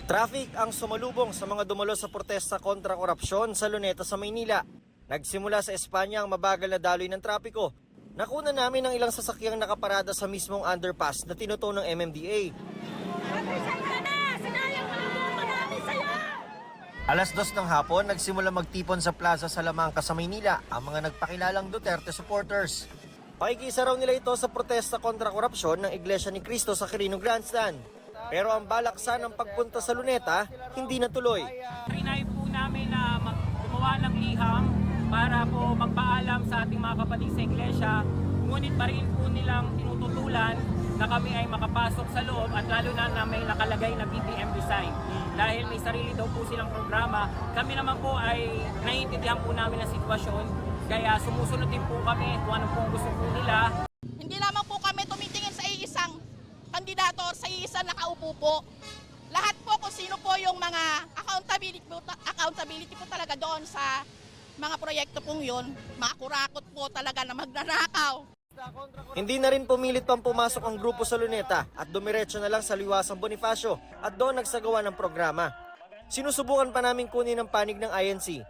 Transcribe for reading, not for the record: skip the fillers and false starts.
Traffic ang sumalubong sa mga dumalo sa protesta kontra korupsyon sa Luneta sa Maynila. Nagsimula sa Espanya ang mabagal na daloy ng trapiko. Nakuna namin ang ilang sasakyang nakaparada sa mismong underpass na tinuto ng MMDA. Alas 2 ng hapon, nagsimula magtipon sa plaza sa Lamangka sa Maynila ang mga nagpakilalang Duterte supporters. Pakikisa raw nila ito sa protesta kontra korupsyon ng Iglesia ni Cristo sa Quirino Grandstand. Pero ang balaksan ng pagpunta sa Luneta, hindi natuloy. Trinay po namin na gumawa ng liham para po magpaalam sa ating mga kapatid sa iglesia. Ngunit pa rin po nilang tinututulan na kami ay makapasok sa loob at lalo na may nakalagay na BBM design. Dahil may sarili daw po silang programa, kami naman po ay naiintindihan po namin ang sitwasyon. Kaya sumusunod din po kami kung ano po gusto po nila. Hindi lamang po kami tumitingin sa iisang kandidato, sa iisang nakaupo po. Lahat po kung sino po yung mga accountability po talaga doon sa mga proyekto pong yun, mga kurakot po talaga na magnanakaw. Hindi na rin pumilit pang pumasok ang grupo sa Luneta at dumiretso na lang sa Liwasang Bonifacio at doon nagsagawa ng programa. Sinusubukan pa namin kunin ang panig ng INC